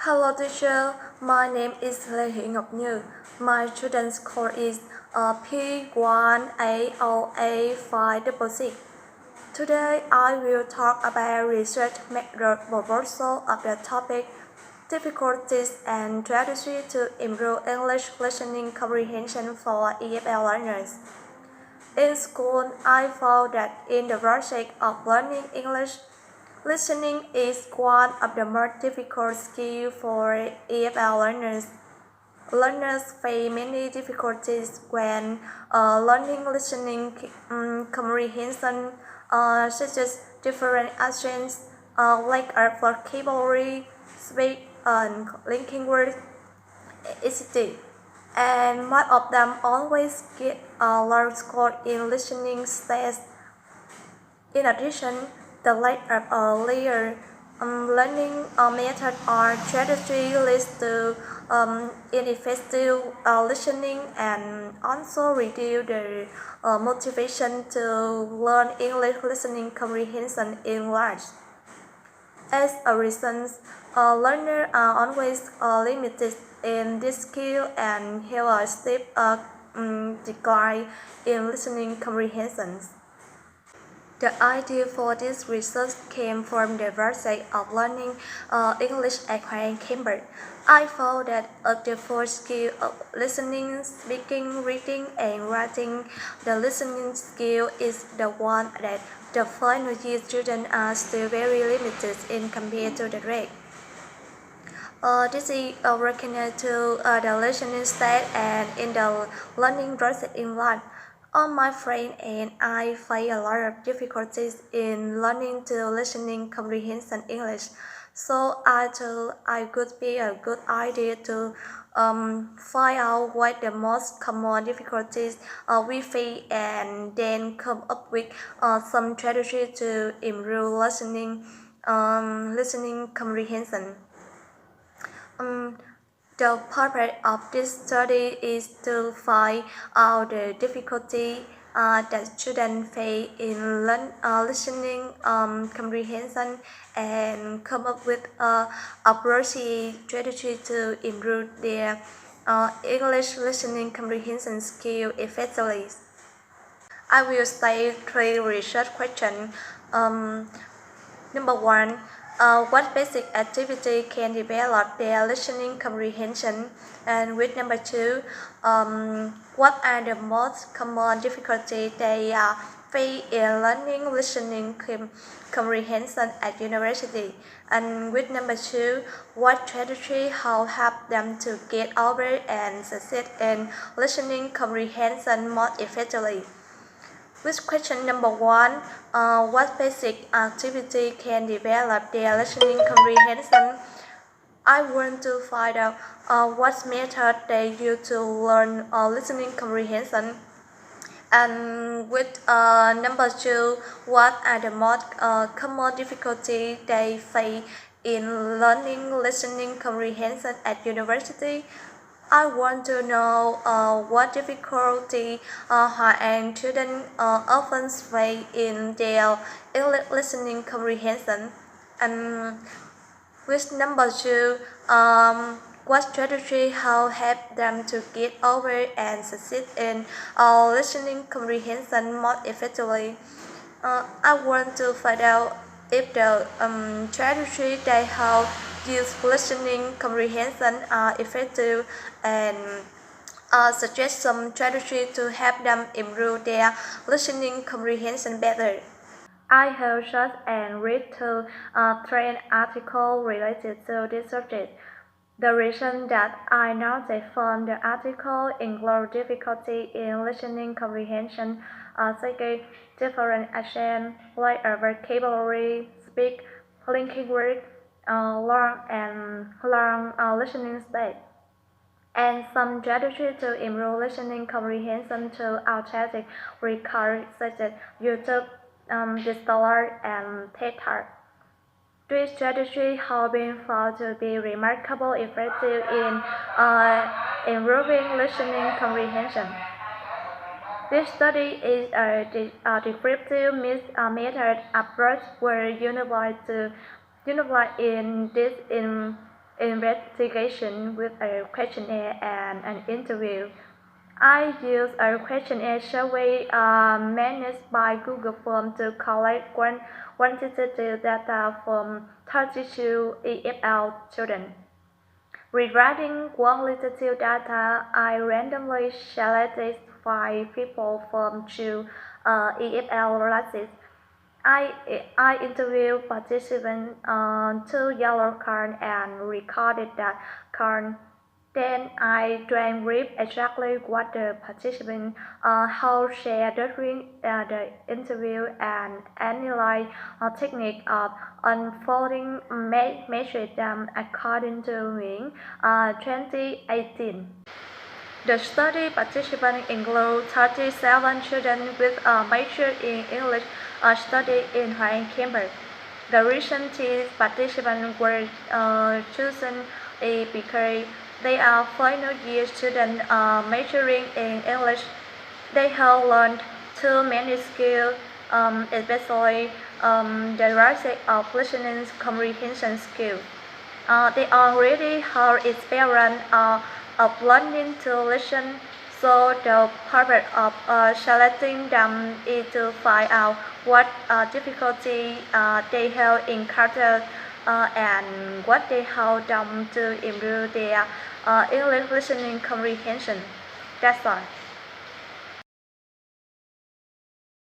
Hello teacher, my name is Lê Thị Ngọc Như. My student's code is P1A0566. Today I will talk about research method proposal of the topic difficulties and strategy to improve English listening comprehension for EFL learners. In school, I found that in the process of learning English, listening is one of the most difficult skills for EFL learners. Learners face many difficulties when learning listening comprehension, such as different accents, lack of vocabulary, speak, and linking words, etc. And most of them always get a low score in listening tests. In addition, the lack of a clear learning method or strategy leads to ineffective listening and also reduce the motivation to learn English listening comprehension in large. As a result, learners are always limited in this skill and have a steep decline in listening comprehension. The idea for this research came from the process of learning English at Cambridge. I found that of the four skills of listening, speaking, reading, and writing, the listening skill is the one that the final year students are still very limited in compared to the rest. This is recognized to the listening state and in the learning process in life. All my friends and I face a lot of difficulties in learning to listening comprehension English. So I thought it could be a good idea to find out what the most common difficulties we face and then come up with some strategy to improve listening comprehension. The purpose of this study is to find out the difficulty that students face in listening comprehension and come up with appropriate strategy to improve their English listening comprehension skill effectively. I will state three research questions. Number one, what basic activity can develop their listening comprehension? And with number two, what are the most common difficulties they face in learning listening comprehension at university? And with number two, what strategy how help them to get over and succeed in listening comprehension more effectively? With question number one, what basic activity can develop their listening comprehension? I want to find out what method they use to learn listening comprehension. And with number two, what are the most common difficulties they face in learning listening comprehension at university? I want to know what difficulty and students often face in their English listening comprehension. And with number two, what strategy how help them to get over and succeed in listening comprehension more effectively? I want to find out if the strategy they help use listening comprehension are effective and suggest some strategy to help them improve their listening comprehension better. I have searched and read two trend articles related to this subject. The reason that I noted from the article include difficulty in listening comprehension, such as different accent, lack of vocabulary, speak, linking words, long listening state, and some strategy to improve listening comprehension to authentic records such as YouTube, Distiller, and TED. This strategy has been found to be remarkably effective in improving listening comprehension. This study is a descriptive method approach where unified in investigation with a questionnaire and an interview. I use a questionnaire survey managed by Google Forms to collect quantitative data from 32 EFL students. Regarding qualitative data, I randomly selected 5 people from 2 EFL classes. I interviewed participants on 2 yellow cards and recorded that card. Then I transcribed exactly what the participants how shared during the interview and analyzed technique of unfolding measured them according to me 2018. The study participants include 37 students with a major in English study in Hoàng campus. The reason these participants were chosen is because they are final year students majoring in English. They have learned too many skills, especially the basic of listening comprehension skills. They already have experience of learning to listen, so the purpose of selecting them is to find out what difficulty they have encountered and what they have done to improve their English listening comprehension. That's all.